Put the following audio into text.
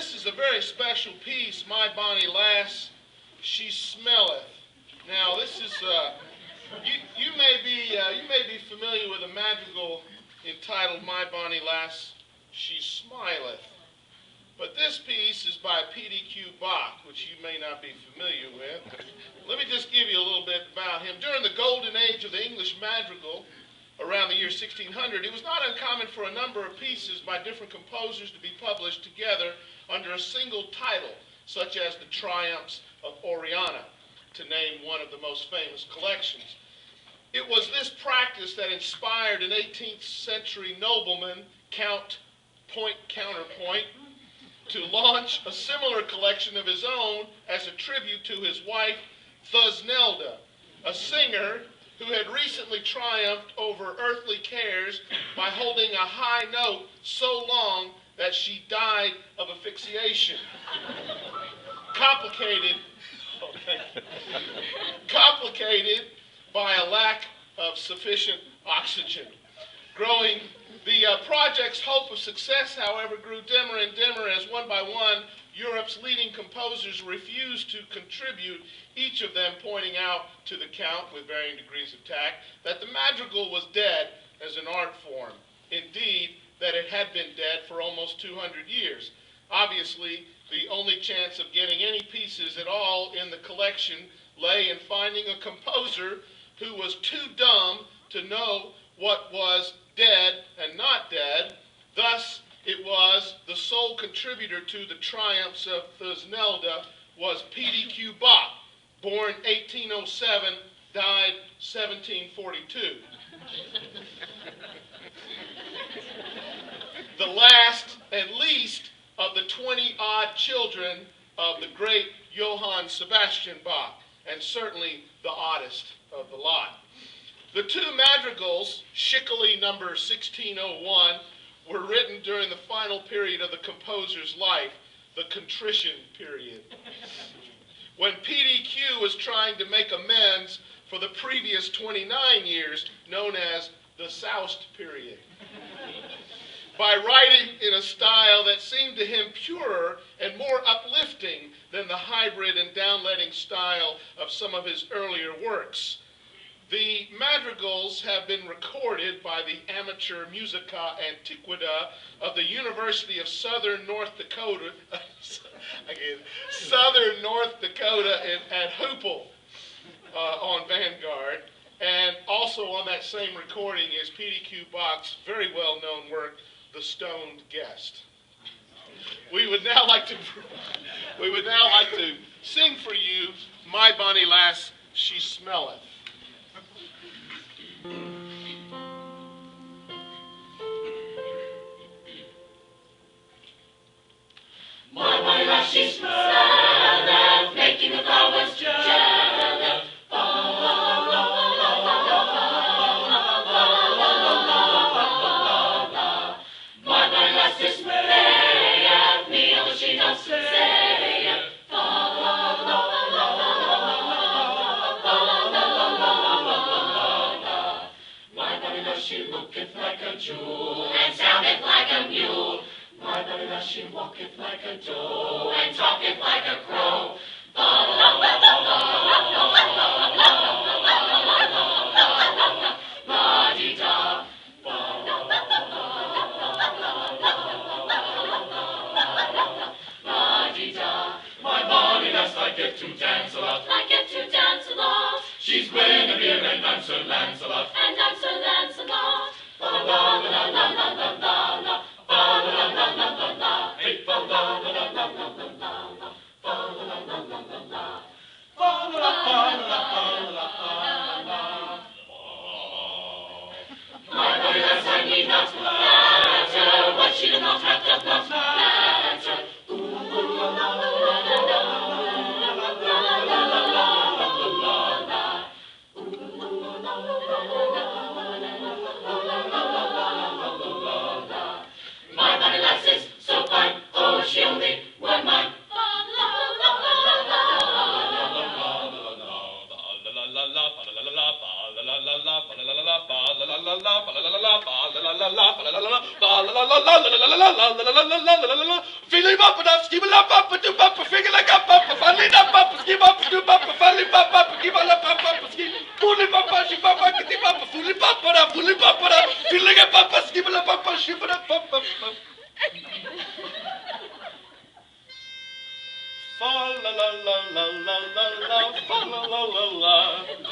this is a very special piece, My Bonnie Lass, She Smelleth. Now, this is, you may be familiar with a madrigal entitled My Bonnie Lass, She Smileth. But this piece is by P.D.Q. Bach, which you may not be familiar with. Let me just give you a little bit about him. During the golden age of the English madrigal, around the year 1600, it was not uncommon for a number of pieces by different composers to be published together under a single title, such as The Triumphs of Oriana, to name one of the most famous collections. It was this practice that inspired an 18th century nobleman, Count Point Counterpoint, to launch a similar collection of his own as a tribute to his wife, Thusnelda, a singer who had recently triumphed over earthly cares by holding a high note so long that she died of asphyxiation. Complicated by a lack of sufficient oxygen. The project's hope of success, however, grew dimmer and dimmer as one by one Europe's leading composers refused to contribute, each of them pointing out to the Count, with varying degrees of tact, that the madrigal was dead as an art form. Indeed, that it had been dead for almost 200 years. Obviously, the only chance of getting any pieces at all in the collection lay in finding a composer who was too dumb to know what was dead and not dead. Thus, it was the sole contributor to the triumphs of Thusnelda was P.D.Q. Bach, born 1807, died 1742. The last and least of the 20-odd children of the great Johann Sebastian Bach, and certainly the oddest of the lot. The two madrigals, Schickele number 1601, were written during the final period of the composer's life, the contrition period, when PDQ was trying to make amends for the previous 29 years, known as the Soust period, by writing in a style that seemed to him purer and more uplifting than the hybrid and downletting style of some of his earlier works. The madrigals have been recorded by the Amateur Musica Antiquita of the University of Southern North Dakota, at Hoople on Vanguard. And also on that same recording is P.D.Q. Bach's very well-known work, The Stoned Guest. We would now like to sing for you My Bonnie Lass, She Smelleth. My bonnie lass, she smelleth, making the flowers jealous. My bonnie lass dismayeth me, although she don't say it. My bonnie lass, she looketh like a jewel, and soundeth like a mule. My bonnie lass, she walketh like a doe, and talketh like a crow. La-dee-da. La-dee-da. My bonnie lass liketh to dance a lot. Liketh to dance a lot. She's Guinevere and I'm Sir Lancelot. And I'm Sir Lancelot. La-la-la-la-la-la-la-la. Fa-la-la-la-la-la-la. Hey, fa-la-la-la-la-la-la-la. Fa-la-la-la-la-la-la. Fa-la-la-la-la-la-la. My bonnie lass, I need not flatter, what she does not have does not matter. Ooh, la-la-la-la-la-la-la-la-la-la-la. skip a la papa, do papa, figure like a papa, finally not papa, skip up, do papa, finally papa, keep a la papa, skip, fully papa, she papa, kitty papa, fully papa, feeling a papa, skip a la papa, ship a papa. Fa la la la la la la la, fa la la la la.